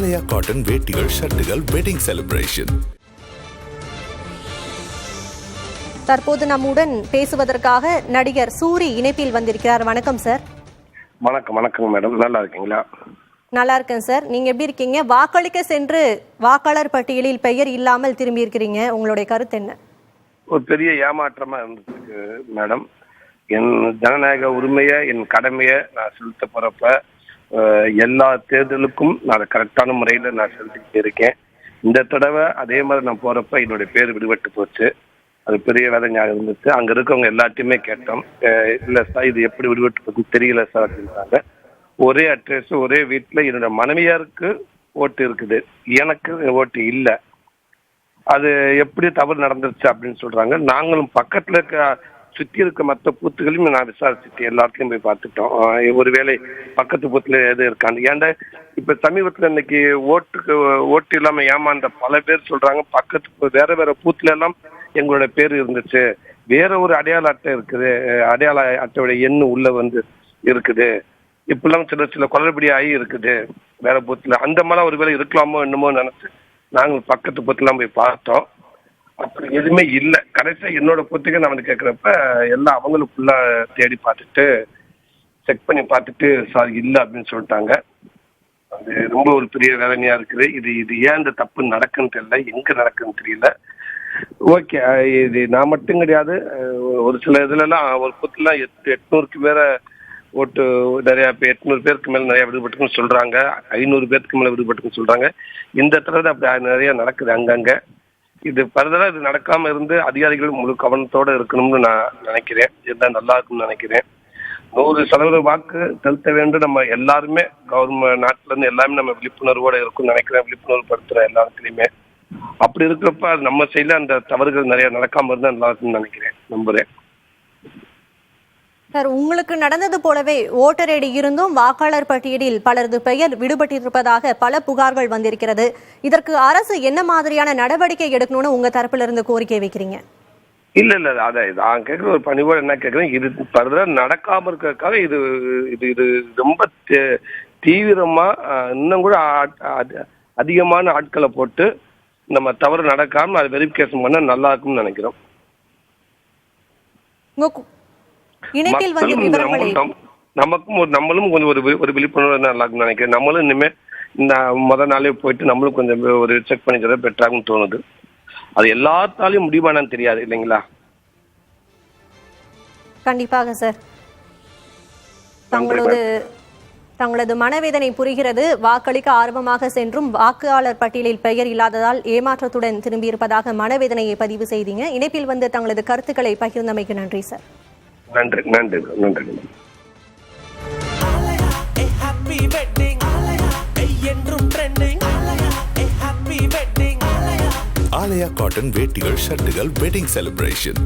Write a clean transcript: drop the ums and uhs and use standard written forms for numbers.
ஆலயா cotton வேட்டிகள் ஷர்ட்டுகள் wedding celebration. தற்போது நம்முடன் பேசுவதற்காக நடிகர் சூரி இணைப்பில் வந்திருக்கிறார். வணக்கம் சார். வணக்கம் மேடம், நல்லா இருக்கீங்களா? நல்லா இருக்கேன் சார். நீங்க எப்படி இருக்கீங்க? வாக்களிக்க சென்று வாக்காளர் பட்டியலில் பெயர் இல்லாமல் திரும்பி இருக்கிறீங்க, உங்களுடைய கருத்து என்ன? ஒரு பெரிய ஏமாற்றமா இருந்துருக்கு மேடம். என் ஜனநாயக உரிமையை, என் கடமையை நான் செலுத்த போறப்ப எல்லா தேர்தலுக்கும் நான் கரெக்டான முறையில நான் செலுத்திக்கிட்டு இருக்கேன். இந்த தடவை அதே மாதிரி நான் போறப்ப என்னுடைய பேர் விடுபட்டு போச்சு. அது பெரிய வேதனையாக இருந்துச்சு. அங்க இருக்கவங்க எல்லாத்தையுமே கேட்டோம், இல்ல சார் இது எப்படி விடுபட்டு போச்சுன்னு தெரியல சார் அப்படின்றாங்க. ஒரே அட்ரஸ், ஒரே வீட்டுல என்னோட மனைவியாருக்கு ஓட்டு இருக்குது, எனக்கு ஓட்டு இல்லை. அது எப்படி தவறு நடந்துருச்சு அப்படின்னு சொல்றாங்க. நாங்களும் பக்கத்துல இருக்க சுத்தி இருக்க மற்ற பூத்துகளையும் நான் விசாரிச்சுட்டு எல்லாத்தையும் போய் பார்த்துட்டோம். ஒருவேளை பக்கத்து பூத்துல எது இருக்காங்க. ஏன்டா இப்ப சமீபத்துல இன்னைக்கு ஓட்டு இல்லாம ஏமாந்த பல பேர் சொல்றாங்க, பக்கத்து வேற பூத்துல எல்லாம் எங்களோட பேர் இருந்துச்சு, வேற ஒரு அடையாள அட்டை இருக்குது, அடையாள அட்டையோட எண்ணு உள்ள இருக்குது, இப்பெல்லாம் சில குளறுபடி ஆகி இருக்குது வேற பூத்துல. அந்த மாதிரி ஒருவேளை இருக்கலாமோ என்னமோ நினைச்சு நாங்கள் பக்கத்து பூத்துலாம் போய் பார்த்தோம். அப்படி எதுவுமே இல்லை. கடைசியா என்னோட பூத்துக்கு நான் கேட்குறப்ப எல்லாம் அவங்களுக்குள்ள தேடி பார்த்துட்டு செக் பண்ணி பார்த்துட்டு சார் இல்லை அப்படின்னு சொல்லிட்டாங்க. அது ரொம்ப ஒரு பெரிய வேதனையா இருக்குது. இது ஏன் இந்த தப்பு நடக்குன்னு தெரியல, எங்க நடக்குன்னு தெரியல. ஓகே, இது நான் மட்டும் கிடையாது, ஒரு சில இதுலலாம் ஒரு பூத்துலாம் 800க்கு மேல ஓட்டு நிறைய 800 பேருக்கு மேல நிறைய விடுபட்டுக்குன்னு சொல்றாங்க, 500 பேருக்கு மேல விடுபட்டுக்குன்னு சொல்றாங்க. இந்த தடவை அப்படி நிறைய நடக்குது அங்கங்க. இது ஃபர்தரா இது நடக்காம இருந்து அதிகாரிகள் முழு கவனத்தோட இருக்கணும்னு நான் நினைக்கிறேன். இதுதான் நல்லா இருக்கும்னு நினைக்கிறேன். 100% வாக்கு செலுத்த வேண்டும். நம்ம எல்லாருமே கவர்மெண்ட் நாட்டுல இருந்து எல்லாமே நம்ம விழிப்புணர்வோட இருக்கும்னு நினைக்கிறேன். விழிப்புணர்வு படுத்துற எல்லா இடத்துலையுமே அப்படி இருக்கிறப்ப அது நம்ம சைட்ல அந்த தவறுகள் நிறைய நடக்காம இருந்தா நல்லா இருக்கும்னு நினைக்கிறேன், நம்புறேன். சார், உங்களுக்கு நடந்தது போலவே ஓட்டர் ஐடி இருந்தும் வாக்காளர் பட்டியலில் பலரது பெயர் விடுபட்டிருப்பதாக பல புகார்கள் வந்திருக்கிறது. இதற்கு அரசு என்ன மாதிரியான நடவடிக்கை எடுக்கணும்னு உங்க தரப்புல இருந்து கோரிக்கை வைக்கிறீங்க? இல்ல அதான் நான் கேட்குற ஒரு பணிவோடு என்ன கேட்குறேன், இது பரவாயில்ல நடக்காம இருக்கிறதுக்காக இது இது இது ரொம்ப தீவிரமா இன்னும் கூட அதிகமான ஆட்களை போட்டு நம்ம தவறு நடக்காம அதை வெரிஃபிகேஷன் பண்ண நல்லா இருக்கும்னு நினைக்கிறோம். நம்மளும் கொஞ்சம் ஒரு விழிப்புணர்வு நல்லா இருக்கும்னு நினைக்கிறேன். நம்மளும் இனிமே இந்த முதல் நாளே போயிட்டு நம்மளும் கொஞ்சம் ஒரு செக் பண்ணிக்கிறத பெட்டராகும்னு தோணுது. அது எல்லாத்தாலையும் முடிவானு தெரியாது இல்லைங்களா? கண்டிப்பாக சார். தங்களது மனவேதனை புரிகிறது. வாக்களிக்க ஆர்வமாக சென்றும் வாக்காளர் பட்டியலில் பெயர் இல்லாததால் ஏமாற்றத்துடன் திரும்பியிருப்பதாக மனவேதனையை பதிவு செய்தீங்க. இணைப்பில் வந்து தங்களது கருத்துக்களை பகிர்ந்தமைக்கு நன்றி சார். நன்றி. ஆலயா காட்டன் வேட்டிகள் ஷர்ட்டுகள் வெட்டிங் செலிப்ரேஷன்.